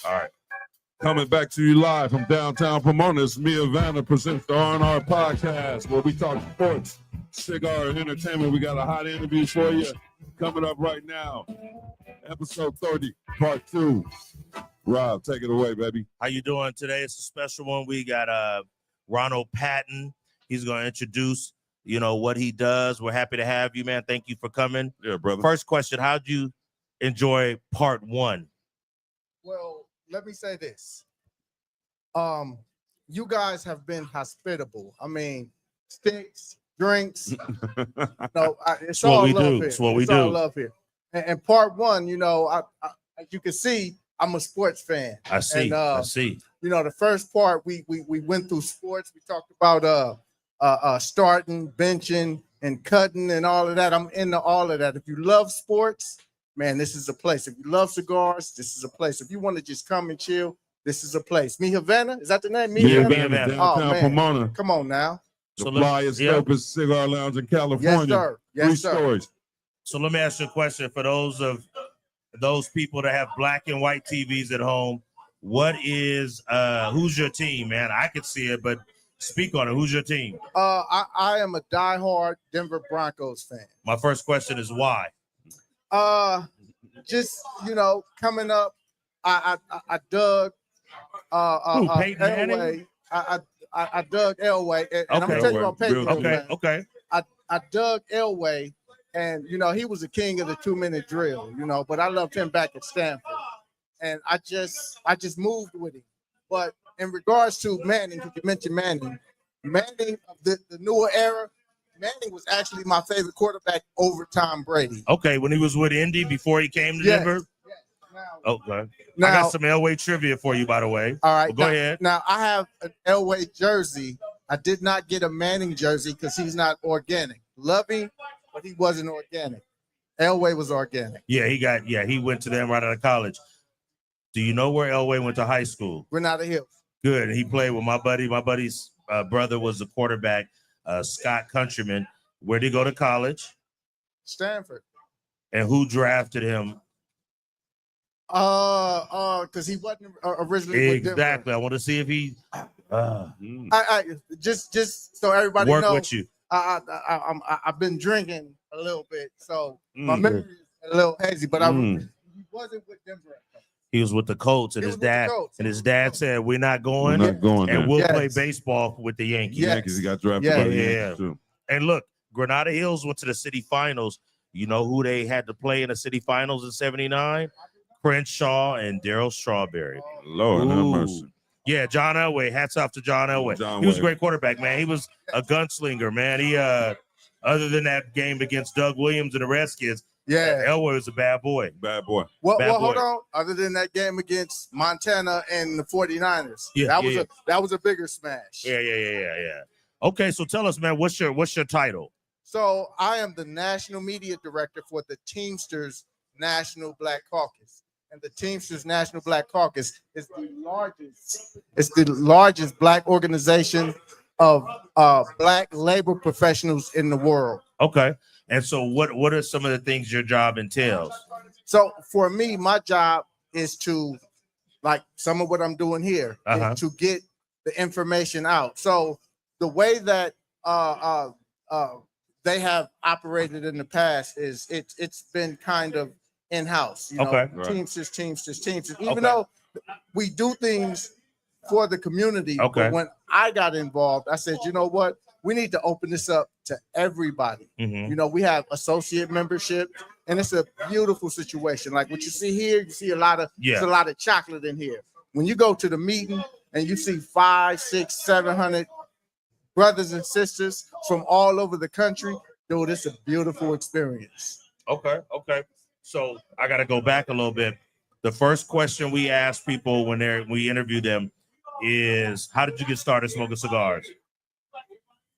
All right. Coming back to you live from downtown Pomona, it's me, Havana, presents the R&R podcast where we talk sports, cigar, and entertainment. We got a hot interview for you coming up right now. Episode 30, part 2. Rob, take it away, baby. How you doing today? It's a special one. We got Ronald Patton. He's going to introduce, what he does. We're happy to have you, man. Thank you for coming. Yeah, brother. First question, how'd you enjoy part 1? Well, let me say this. You guys have been hospitable. I mean, sticks, drinks. It's all we love do. here. It's what we It's all do. love here. And part 1, I as you can see, I'm a sports fan. I see. And, I see. The first part we went through sports. We talked about starting, benching, and cutting, and all of that. I'm into all of that. If you love sports, man, this is a place. If you love cigars, this is a place. If you want to just come and chill, this is a place. Mi Havana, is that the name? Mi Havana, downtown Pomona. Come on now. The flyest, dopest cigar lounge in California. Yes, sir. Yes, 3 sir. stories. So let me ask you a question for those people that have black and white TVs at home. Who's your team, man? I could see it, but speak on it. Who's your team? I am a diehard Denver Broncos fan. My first question is why? Just coming up, I dug Peyton Manning? Elway. I dug Elway, and I'm gonna tell you about Peyton. Okay. I dug Elway, and he was the king of the 2-minute drill. But I loved him back at Stanford, and I just moved with him. But in regards to Manning, because you mentioned Manning of the newer era, Manning was actually my favorite quarterback over Tom Brady. Okay, when he was with Indy before he came to Denver. Okay. Now, I got some Elway trivia for you, by the way. All right. Well, go ahead. Now, I have an Elway jersey. I did not get a Manning jersey because he's not organic. Love him, but he wasn't organic. Elway was organic. Yeah, he went to them right out of college. Do you know where Elway went to high school? Granada Hills. Good. He played with my buddy. My buddy's brother was the quarterback, Scott Countryman. Where'd he go to college? Stanford. And who drafted him? Because he wasn't originally with Denver. Exactly. I want to see if he. I just so everybody work knows, with you. I've been drinking a little bit, so my memory is a little hazy. But he wasn't with Denver. He was with the Colts, and his dad said, "We're not going. We're not going and there. we'll play baseball with the Yankees." Yankees, he got drafted by the Yankees too. And look, Granada Hills went to the city finals. You know who they had to play in the city finals in '79? Crenshaw and Darryl Strawberry. Lord have mercy. Yeah, John Elway. Hats off to John Elway. He was a great quarterback, man. He was a gunslinger, man. He other than that game against Doug Williams and the Redskins, Elway was a bad boy. Bad boy. Well, hold on. Other than that game against Montana and the 49ers, that was a bigger smash. Yeah. Okay, so tell us, man, what's your title? So I am the national media director for the Teamsters National Black Caucus. And the Teamsters National Black Caucus is the largest black organization of black labor professionals in the world. Okay. And so what are some of the things your job entails? So for me, my job is to, like some of what I'm doing here, is to get the information out. So the way that they have operated in the past is it's been kind of in-house, Teamsters. Even though we do things for the community, but when I got involved, I said, you know what? We need to open this up to everybody. We have associate membership, and it's a beautiful situation. Like what you see here, you see a lot of chocolate in here. When you go to the meeting and you see 500, 600, 700 brothers and sisters from all over the country, dude, it's a beautiful experience. Okay. So I got to go back a little bit. The first question we ask people when we interview them is, how did you get started smoking cigars?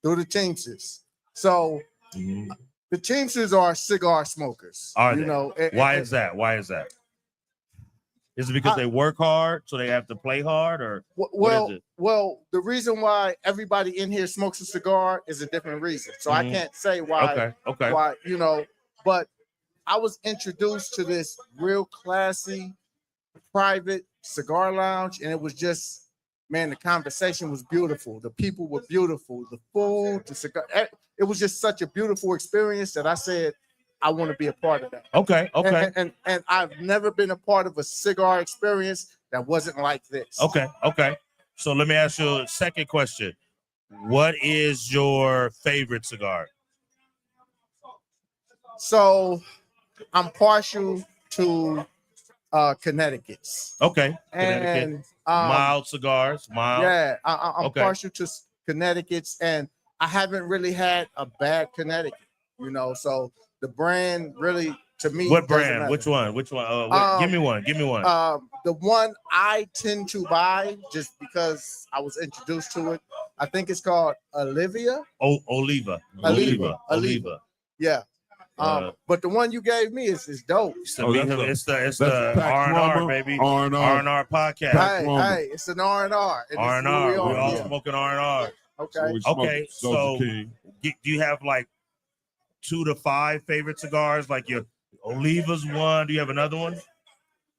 Through the Teamsters. So the Teamsters are cigar smokers. Are they? Why is that? Is it because they work hard, so they have to play hard, or well, the reason why everybody in here smokes a cigar is a different reason. So I can't say why. Okay. Why, but I was introduced to this real classy, private cigar lounge, and it was just, man, the conversation was beautiful. The people were beautiful. The food, the cigar, it was just such a beautiful experience that I said, I want to be a part of that. Okay. And I've never been a part of a cigar experience that wasn't like this. Okay. So let me ask you a second question. What is your favorite cigar? So I'm partial to Connecticut's. Okay. And mild cigars. Mild. Yeah, I'm partial to Connecticut's, and I haven't really had a bad Connecticut, so the brand really, to me. What brand? Which one? Give me one. The one I tend to buy just because I was introduced to it, I think it's called Oliva. Oliva. Yeah. But the one you gave me is dope. It's the R&R, baby. R&R podcast. Hey, it's an R&R. R&R. We're all smoking R&R. Okay. So do you have like 2 to 5 favorite cigars? Like your Oliva's one. Do you have another one?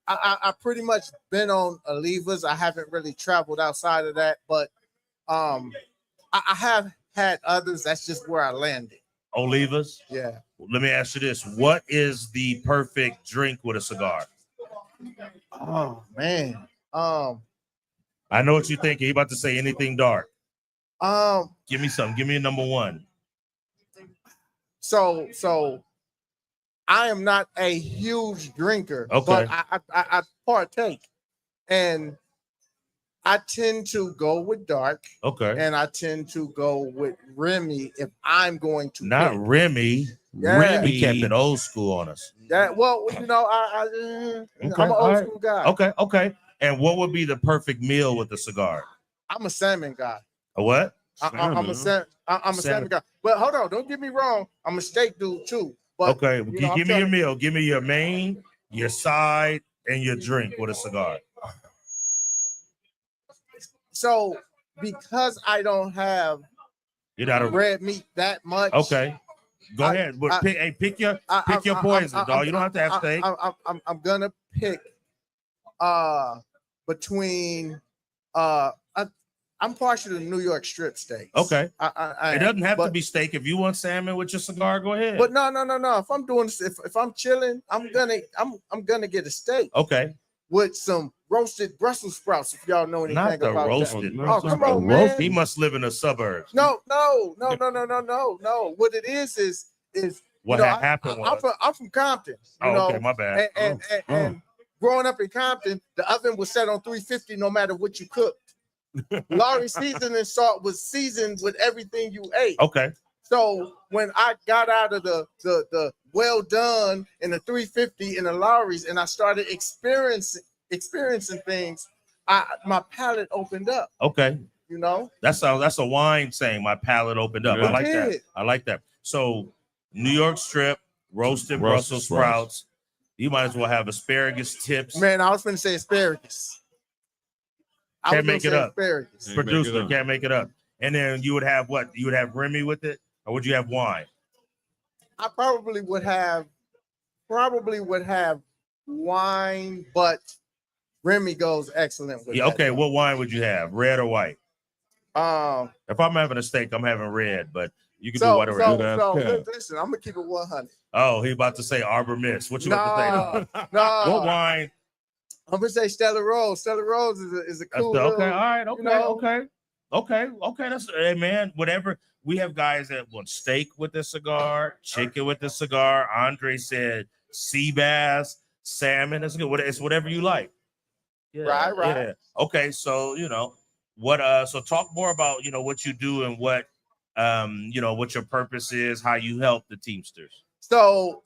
I pretty much been on Oliva's. I haven't really traveled outside of that, but I have had others. That's just where I landed. Oliva's? Yeah. Let me ask you this. What is the perfect drink with a cigar? Oh, man. I know what you're thinking. You're about to say anything dark. Give me something. Give me a number one. So I am not a huge drinker, okay, but I partake. And I tend to go with dark. Okay. And I tend to go with Remy if I'm going to. Not pick. Remy. Yeah. Remy kept it old school on us. Yeah. Well, I'm an old school guy. Okay. And what would be the perfect meal with the cigar? I'm a salmon guy. A what? I'm a salmon guy. But hold on, don't get me wrong. I'm a steak dude too. But, okay, give me your meal. Give me your main, your side, and your drink with a cigar. So, because I don't have red meat that much. Okay, go ahead. But pick your poison, dog. You don't have to have steak. I'm gonna pick between I'm partial to New York strip steaks. Okay. It doesn't have to be steak. If you want salmon with your cigar, go ahead. But no. If I'm doing this, if I'm chilling, I'm gonna get a steak. Okay. With some roasted Brussels sprouts, if y'all know anything about that. Not the roasted. Oh, come on, man. He must live in the suburbs. No. What it is what happened. I'm from Compton. Okay, my bad. And growing up in Compton, the oven was set on 350 no matter what you cooked. Lawry's seasoning salt was seasoned with everything you ate. Okay. So when I got out of the well done in the 350 in the Lawry's and I started experiencing things, my palate opened up. Okay. That's a wine saying my palate opened up. Yeah. I like that. So New York strip, roasted Brussels sprouts. You might as well have asparagus tips. Man, I was going to say asparagus. Can't make it up. Asparagus. Producer can't make it up. And then you would have what? You would have Remy with it, or would you have wine? I probably would have wine, but Remy goes excellent with Okay, that. What wine would you have? Red or white? If I'm having a steak, I'm having red, but you can do whatever. Listen, I'm gonna keep it 100. Oh, he about to say Arbor Mist. What you about to say? No. What wine? I'm gonna say Stella Rose. Stella Rose is a cool. Okay, all right, okay. That's hey man, whatever. We have guys that want steak with the cigar, chicken with the cigar. Andre said sea bass, salmon. That's good. It's whatever you like. Yeah, right. Yeah. Okay, so what? So talk more about what you do and what what your purpose is, how you help the Teamsters. So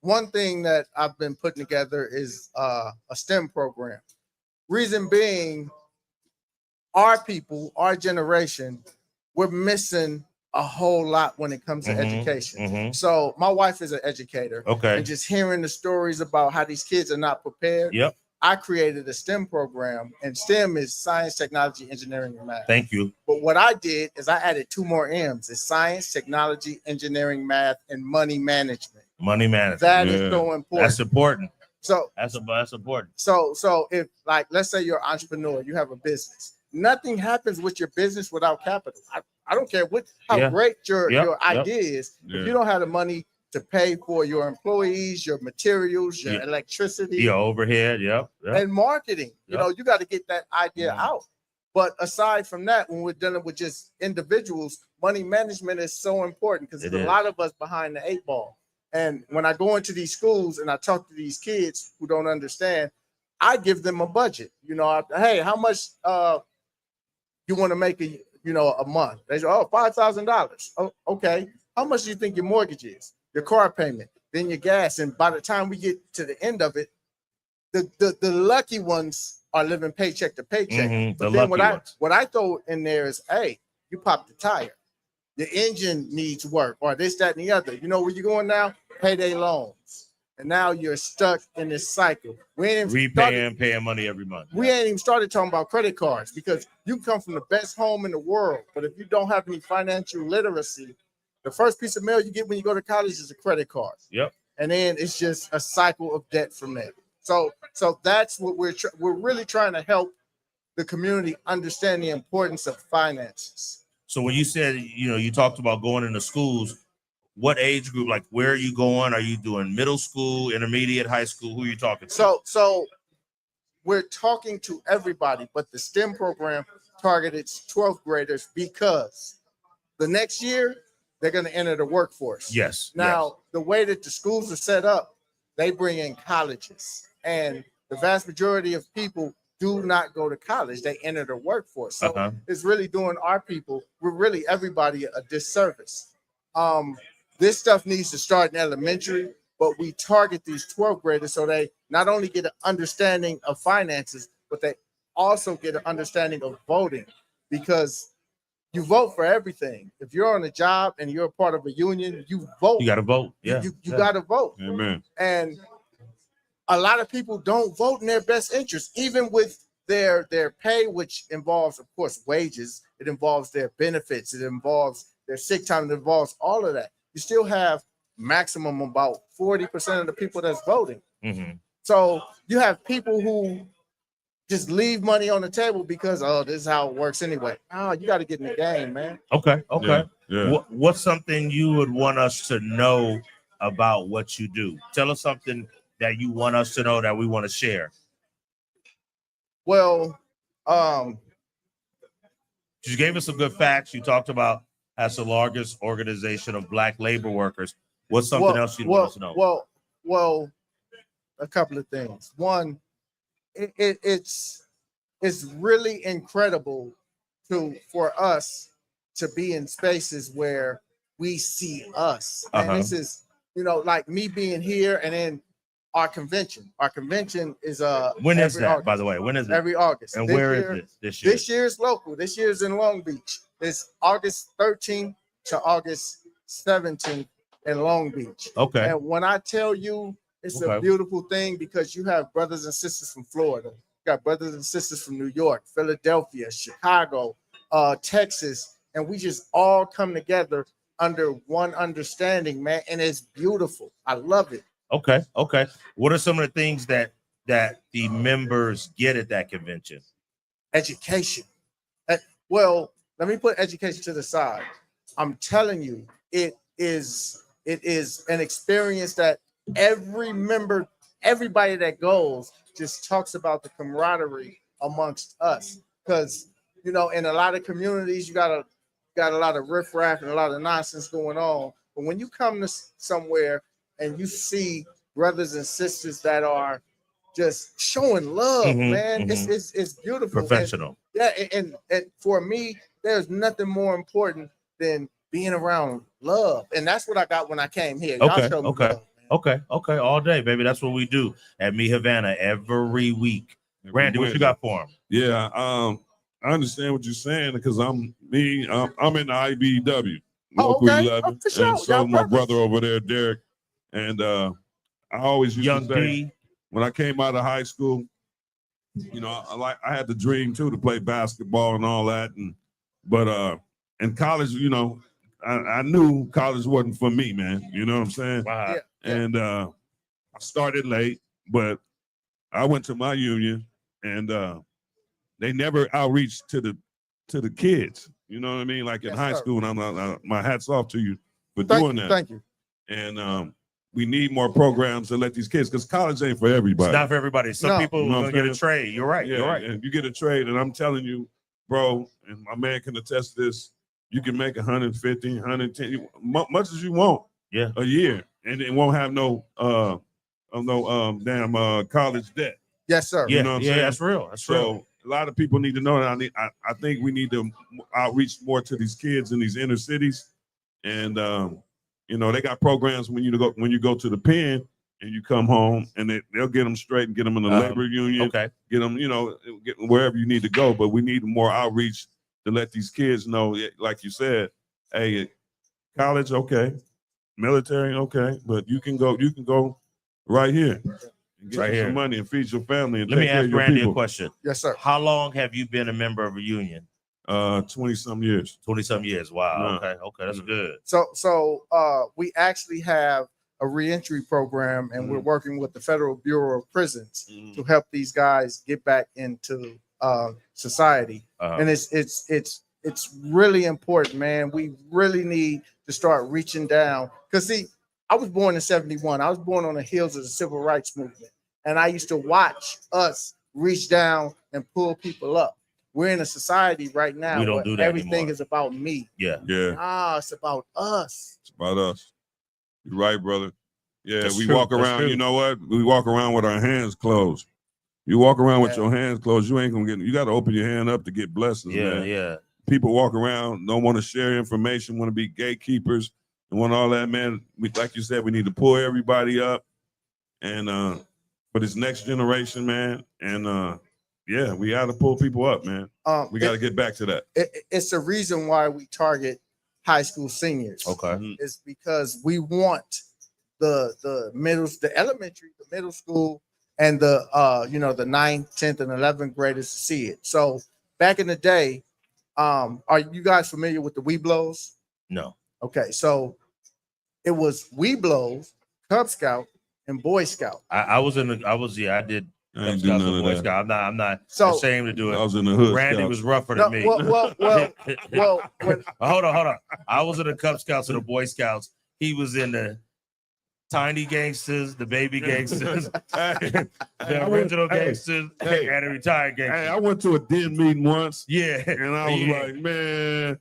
one thing that I've been putting together is a STEM program. Reason being, our people, our generation, we're missing a whole lot when it comes to education. Mm-hmm. So my wife is an educator. Okay. And just hearing the stories about how these kids are not prepared. Yep. I created a STEM program, and STEM is science, technology, engineering, and math. Thank you. But what I did is I added 2 more M's. It's science, technology, engineering, math, and money management. Money management. That is so important. That's important. So that's important. So if, like, let's say you're an entrepreneur, you have a business. Nothing happens with your business without capital. I don't care how great your idea is. Yeah. If you don't have the money to pay for your employees, your materials, your electricity, your overhead, and marketing, you know, you got to get that idea out. But aside from that, when we're dealing with just individuals, money management is so important because there's a lot of us behind the 8 ball. And when I go into these schools and I talk to these kids who don't understand, I give them a budget. You know, hey, how much you want to make a month? They say, oh, $5,000. Oh, okay. How much do you think your mortgage is? Your car payment, then your gas. And by the time we get to the end of it, the lucky ones are living paycheck to paycheck. But then what I throw in there is, hey, you popped the tire. Your engine needs work, or this, that, and the other. You know where you're going now? Payday loans. And now you're stuck in this cycle. We ain't even paying money every month. We ain't even started talking about credit cards, because you come from the best home in the world, but if you don't have any financial literacy, the first piece of mail you get when you go to college is a credit card. Yep. And then it's just a cycle of debt from there. So that's what we're really trying to help the community understand, the importance of finances. So when you said, you talked about going into schools, what age group, like where are you going? Are you doing middle school, intermediate, high school? Who are you talking to? So we're talking to everybody, but the STEM program targeted 12th graders because the next year they're going to enter the workforce. Yes. Now, the way that the schools are set up, they bring in colleges, and the vast majority of people do not go to college. They enter the workforce. So it's really doing our people, we're really everybody, a disservice. This stuff needs to start in elementary, but we target these 12th graders so they not only get an understanding of finances, but they also get an understanding of voting, because you vote for everything. If you're on a job and you're a part of a union, you vote. You got to vote. Yeah. You got to vote. Amen. And a lot of people don't vote in their best interest, even with their pay, which involves, of course, wages. It involves their benefits. It involves their sick time. It involves all of that. You still have maximum about 40% of the people that's voting. Mm-hmm. So you have people who just leave money on the table because, oh, this is how it works anyway. Oh, you got to get in the game, man. Okay. Yeah. What's something you would want us to know about what you do? Tell us something that you want us to know that we want to share. Well, you gave us some good facts. You talked about as the largest organization of Black labor workers. What's something else you want us to know? Well, a couple of things. One, it's really incredible for us to be in spaces where we see us. And this is, like me being here, and then our convention. Our convention is when is that, August. By the way? When is it? Every August. And where is it this year? This year's local. This year's in Long Beach. It's August 13th to August 17th in Long Beach. Okay. And when I tell you, it's a beautiful thing, because you have brothers and sisters from Florida, you got brothers and sisters from New York, Philadelphia, Chicago, Texas, and we just all come together under one understanding, man. And it's beautiful. I love it. Okay. What are some of the things that the members get at that convention? Education. Well, let me put education to the side. I'm telling you, it is an experience that every member, everybody that goes, just talks about the camaraderie amongst us. Because, in a lot of communities, you got a lot of riffraff and a lot of nonsense going on. But when you come to somewhere and you see brothers and sisters that are just showing love, man, it's beautiful. Professional. And for me, there's nothing more important than being around love. And that's what I got when I came here. Okay. All day, baby. That's what we do at Me Havana every week. Randy, what you got for him? Yeah, I understand what you're saying, because I'm in the IBW, local 11, for sure. And so my brother over there, Derek, and I always used to say, when I came out of high school, I had the dream too to play basketball and all that, but in college, I knew college wasn't for me, man. You know what I'm saying? Wow. Yeah. And I started late, but I went to my union, and they never outreach to the kids. You know what I mean? Like in high school, and my hat's off to you for doing that. Thank you. And we need more programs to let these kids, because college ain't for everybody. It's not for everybody. Some people are going to get a trade. You're right. Yeah, you're right. And you get a trade, and I'm telling you, bro, and my man can attest to this, you can make 150, 110, much as you want a year, and it won't have no college debt. Yes, sir. Yeah, you know what I'm saying? That's real. That's real. A lot of people need to know that. I think we need to outreach more to these kids in these inner cities, and they got programs when you go to the pen and you come home, and they'll get them straight and get them in the labor union. Okay. Get them, get wherever you need to go. But we need more outreach to let these kids know, like you said, hey, college, okay, military, okay, but you can go right here. Get some money and feed your family. And let me ask Randy a question. Yes, sir. How long have you been a member of a union? 20-some years. 20-some years. Wow. Yeah. Okay, that's good. So we actually have a reentry program, and we're working with the Federal Bureau of Prisons to help these guys get back into society. And it's really important, man. We really need to start reaching down, because see, I was born in 71. I was born on the heels of the civil rights movement, and I used to watch us reach down and pull people up. We're in a society right now we don't where do that everything anymore. is about me. Yeah. It's about us. It's about us. You're right, brother. Yeah, That's we true. walk That's around, true. you know what? We walk around with our hands closed. You walk around with your hands closed, you ain't gonna get, you gotta open your hand up to get blessings, man. Yeah. People walk around, don't want to share information, want to be gatekeepers, and want all that, man. Like you said, we need to pull everybody up, and for this next generation, man. And we got to pull people up, man. We got to get back to that. It's the reason why we target high school seniors. Okay. It's because we want the elementary, the middle school, and the 9th, 10th, and 11th graders to see it. So back in the day, are you guys familiar with the Weeblos? No. Okay, so it was Weeblos, Cub Scout, and Boy Scout. I did. I ain't do none of Boy that. Scout. I'm not So- ashamed to do it. I was in the hood. Randy Scouts. was rougher No, than me. well, Hold on. I was in the Cub Scouts and the Boy Scouts. He was in the tiny gangsters, the baby gangsters, the original gangsters, and the retired gangsters. Hey, I went to a den meeting once. Yeah. And I was like, man,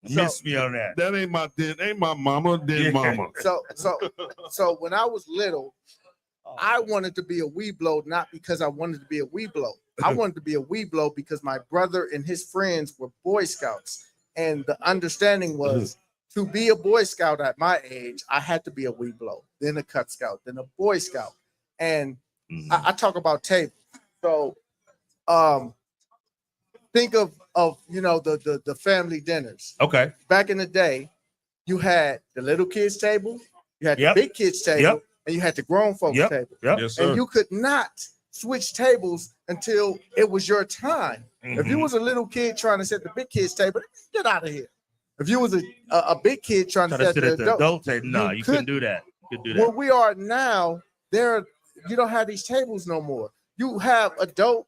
miss me on that. That ain't my den, ain't my mama, den mama. So when I was little, I wanted to be a Weeblo, not because I wanted to be a Weeblo. I wanted to be a Weeblo because my brother and his friends were Boy Scouts. And the understanding was to be a Boy Scout at my age, I had to be a Weeblo, then a Cub Scout, then a Boy Scout. And I talk about tables. So think of the family dinners. Okay. Back in the day, you had the little kids table, you had the big kids table, and you had the grown folks table. Yes, sir. And you could not switch tables until it was your time. If you was a little kid trying to sit at the big kids table, get out of here. If you was a big kid trying to sit at the adult table, no, you couldn't do that. Where we are now, you don't have these tables no more. You have adult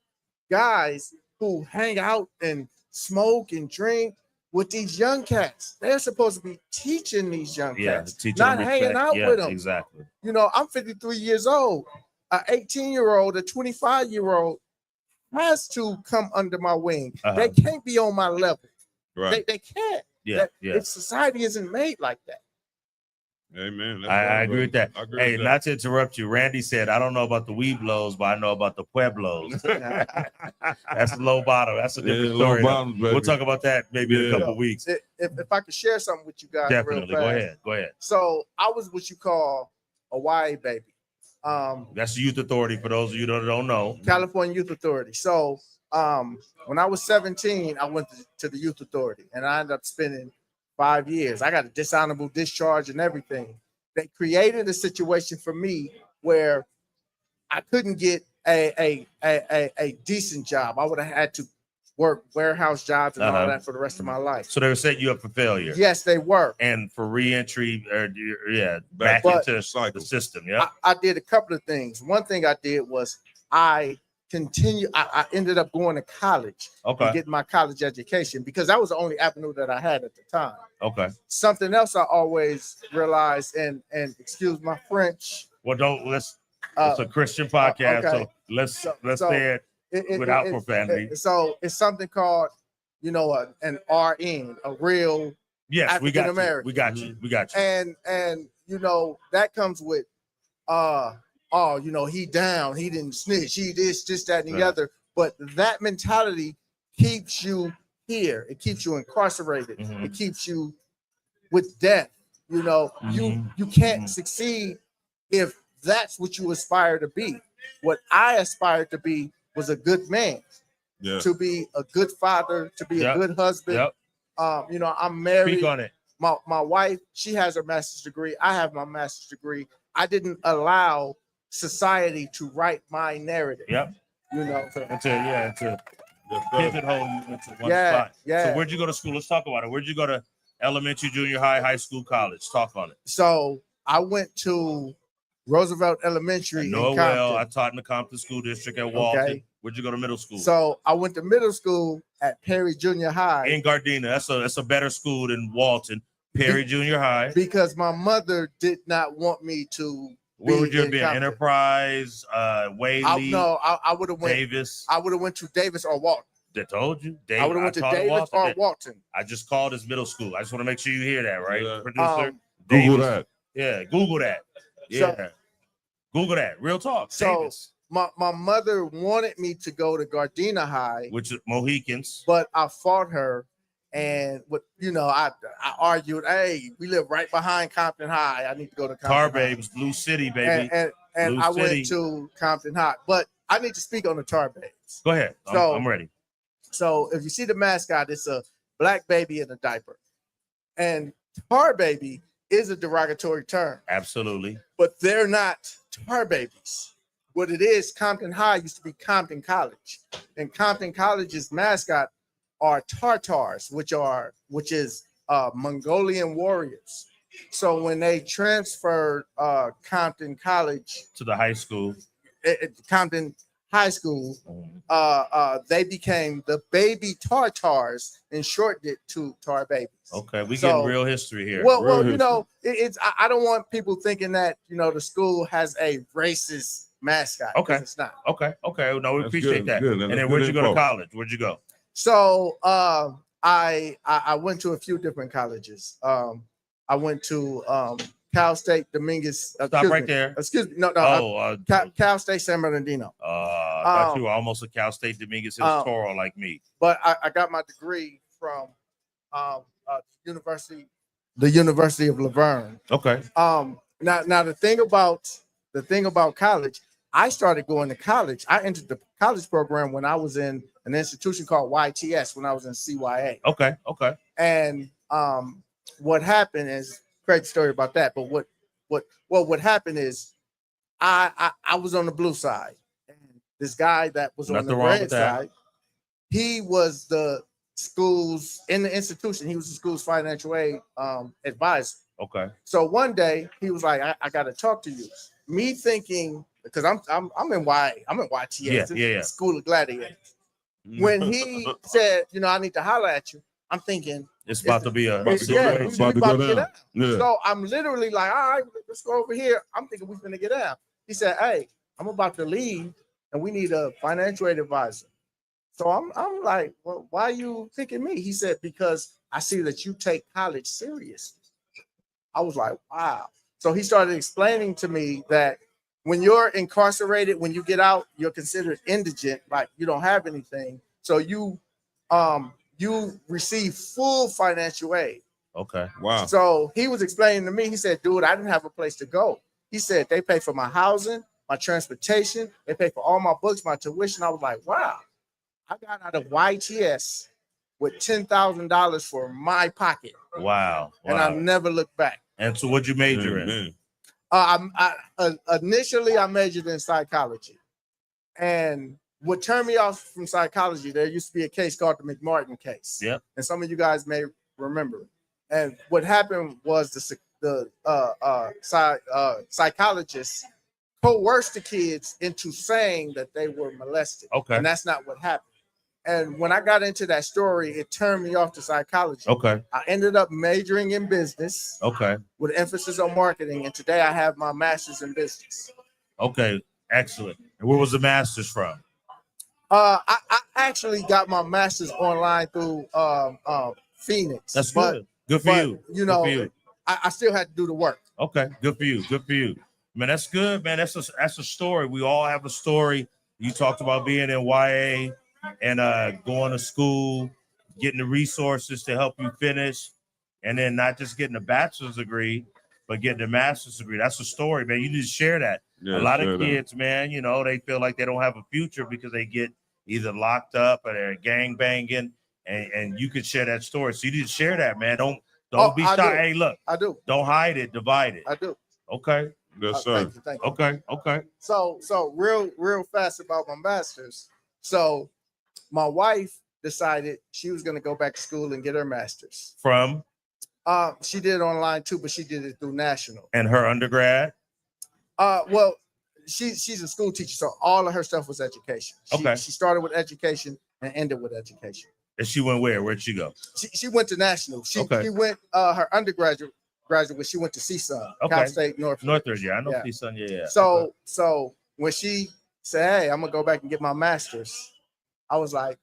guys who hang out and smoke and drink with these young cats. They're supposed to be teaching these young cats, not hanging out with them. Exactly. I'm 53 years old. An 18-year-old, a 25-year-old has to come under my wing. They can't be on my level. Right. They can't. Yeah. If society isn't made like that. Amen. I agree with that. Hey, not to interrupt you, Randy said, I don't know about the Weeblos, but I know about the Pueblos. That's low bottom. That's a different story. We'll talk about that maybe in a couple of weeks. If I could share something with you guys, definitely. real fast. Go ahead. So I was what you call a YA baby. That's the Youth Authority for those of you that don't know. California Youth Authority. So when I was 17, I went to the Youth Authority, and I ended up spending 5 years. I got a dishonorable discharge and everything. They created a situation for me where I couldn't get a decent job. I would have had to work warehouse jobs and all that for the rest of my life. So they were setting you up for failure. Yes, they were. And for reentry, back into the system. Yeah. I did a couple of things. One thing I did was I ended up going to college and getting my college education because that was the only avenue that I had at the time. Okay. Something else I always realized, and excuse my French. Well, it's a Christian podcast, so let's say it without profanity. So it's something called, an RN, a real African American. We got you. And that comes with he down, he didn't snitch, he this, that, and the other. But that mentality keeps you here. It keeps you incarcerated. Mm-hmm. It keeps you with death. You can't succeed if that's what you aspire to be. What I aspired to be was a good man, to be a good father, to be a good husband. I'm married. Speak on it. My wife, she has her master's degree. I have my master's degree. I didn't allow society to write my narrative. Yep. To pivothole you into one spot. Yeah. So where'd you go to school? Let's talk about it. Where'd you go to elementary, junior high, high school, college? Talk on it. So I went to Roosevelt Elementary in Compton. I taught in the Compton School District at Walton. Okay. Where'd you go to middle school? So I went to middle school at Perry Junior High. In Gardena. That's a better school than Walton. Perry Junior High. Because my mother did not want me to. Where would you be? Enterprise, Whaley? I would have went Davis. I would have went to Davis or Walton. They told you. I would have went to Davis or Walton. I just called his middle school. I just want to make sure you hear that, right, producer? Google that. Yeah, Google that. Yeah, Google that. Real talk. So Davis. my mother wanted me to go to Gardena High, which is Mohicans, but I fought her. And I argued, hey, we live right behind Compton High. I need to go to Compton Tar High. Babes, Blue City, baby. And I went to Compton High. But I need to speak on the Tar Babes. Go ahead. I'm ready. So if you see the mascot, it's a black baby in a diaper. And Tar Baby is a derogatory term. Absolutely. But they're not Tar Babies. What it is, Compton High used to be Compton College. And Compton College's mascot are Tartars, which is Mongolian warriors. So when they transferred Compton College to the high school, Compton High School, they became the Baby Tartars and shortened it to Tar Babies. Okay, we getting real history here. Well, it's I don't want people thinking that the school has a racist mascot. Okay, it's not. Okay. No, we appreciate that. And then where'd you go to college? Where'd you go? So I went to a few different colleges. I went to Cal State Dominguez. Stop right there. Excuse me. No. Cal State San Bernardino. I thought you were almost a Cal State Dominguez Hills Toro like me. But I got my degree from the University of Laverne. Okay. Now the thing about college, I started going to college. I entered the college program when I was in an institution called YTS when I was in CYA. Okay. And what happened is, great story about that. But what happened is, I was on the blue side, and this guy that was on the red side, he was the school's in the institution. He was the school's financial aid advisor. Okay. So one day he was like, I got to talk to you. Me thinking, because I'm in YTS, yeah. School of Gladiators. When he said, I need to holler at you, I'm thinking it's about to be about to go down. Yeah. So I'm literally like, all right, let's go over here. I'm thinking we're gonna get out. He said, hey, I'm about to leave, and we need a financial aid advisor. So I'm like, well, why are you picking me? He said, because I see that you take college seriously. I was like, wow. So he started explaining to me that when you're incarcerated, when you get out, you're considered indigent, like you don't have anything. So you receive full financial aid. Okay. Wow. So he was explaining to me, he said, dude, I didn't have a place to go. He said, they pay for my housing, my transportation, they pay for all my books, my tuition. I was like, wow. I got out of YTS with $10,000 for my pocket. Wow. And I never looked back. And so what'd you major in? Initially, I majored in psychology. And what turned me off from psychology, there used to be a case called the McMartin case. Yep. And some of you guys may remember. And what happened was the psychologists coerced the kids into saying that they were molested. Okay. And that's not what happened. And when I got into that story, it turned me off to psychology. Okay. I ended up majoring in business. Okay. With emphasis on marketing. And today I have my master's in business. Okay. Excellent. And where was the master's from? I actually got my master's online through Phoenix. That's good. Good for you. You know, for you. I still had to do the work. Okay. Good for you. Good for you. Man, that's good, man. That's a story. We all have a story. You talked about being in YA and going to school, getting the resources to help you finish, and then not just getting a bachelor's degree, but getting a master's degree. That's a story, man. You need to share that. Yeah, a lot of kids, man, you know, they feel like they don't have a future because they get either locked up or they're gang banging, and you could share that story. So you need to share that, man. Don't be shy. Hey, look, I do. Don't hide it, divide it. I do. Okay. Yes, sir. Thank you. Okay. So real fast about my master's. So my wife decided she was going to go back to school and get her master's. From? She did it online too, but she did it through national. And her undergrad? Well, she's a school teacher, so all of her stuff was education. She started with education and ended with education. And she went where? Where'd she go? She went to national. She went her undergraduate. She went to CSUN, Cal State Northridge. Yeah, I know CSUN. Yeah. So when she said, "Hey, I'm gonna go back and get my master's," I was like,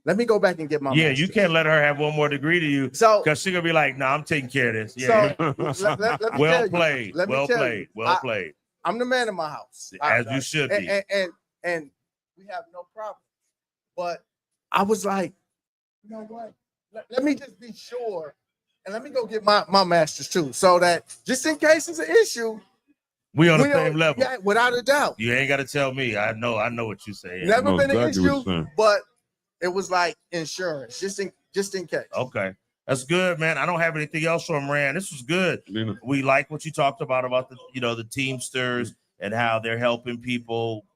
"Let me go back and get my master's." You can't let her have one more degree to you, so because she's gonna be like, "Nah, I'm taking care of this." Yeah. So let well played. Well played. I'm the man in my house, as you should be, and we have no problem. But I was like, you know what? Let me just be sure. And let me go get my master's too, so that just in case it's an issue, we on the same level. Yeah, without a doubt. You ain't got to tell me. I know what you say. Never been an issue, but it was like insurance, just in case. Okay, that's good, man. I don't have anything else from Rand. This was good. We like what you talked about the Teamsters and how they're helping people,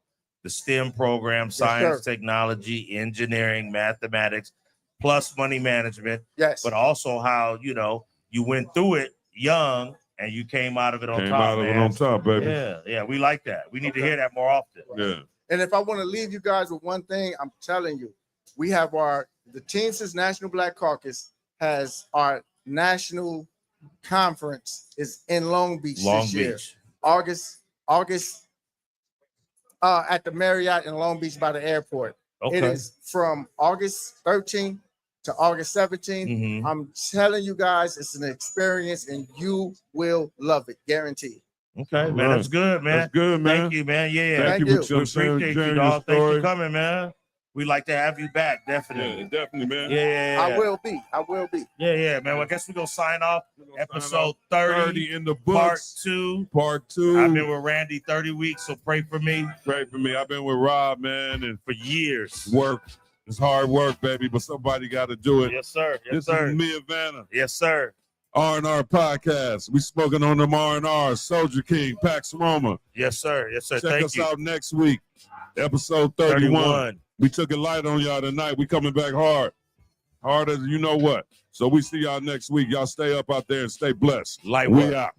the STEM program, science, technology, engineering, mathematics, plus money management. Yes. But also how, you went through it young and you came out of it on top, baby. Yeah. We like that. We need to hear that more often. Yeah. And if I want to leave you guys with one thing, I'm telling you, we have the Teamsters National Black Caucus has our national conference is in Long Beach this year. August at the Marriott in Long Beach by the airport. Okay. It is from August 13th to August 17th. Mm-hmm. I'm telling you guys, it's an experience and you will love it, guaranteed. Okay, man, that's good, man. That's good, man. Thank you, man. Yeah, Thank you. We appreciate you, dog. Thanks for coming, man. We'd like to have you back, definitely. Yeah, definitely, man. Yeah. I will be. Yeah, man. Well, I guess we're going to sign off. Episode 30 in the books. Part 2. I've been with Randy 30 weeks, so pray for me. Pray for me. I've been with Rob, man, and for years. Work. It's hard work, baby, but somebody got to do it. Yes, sir. This is me, Havana. Yes, sir. R&R podcast. We smoking on them R&R. Soldier King, Pax Roma. Yes, sir. Check us out next week. Episode 31. We took it light on y'all tonight. We coming back hard. Hard as you know what. So we see y'all next week. Y'all stay up out there and stay blessed. Light we work. out.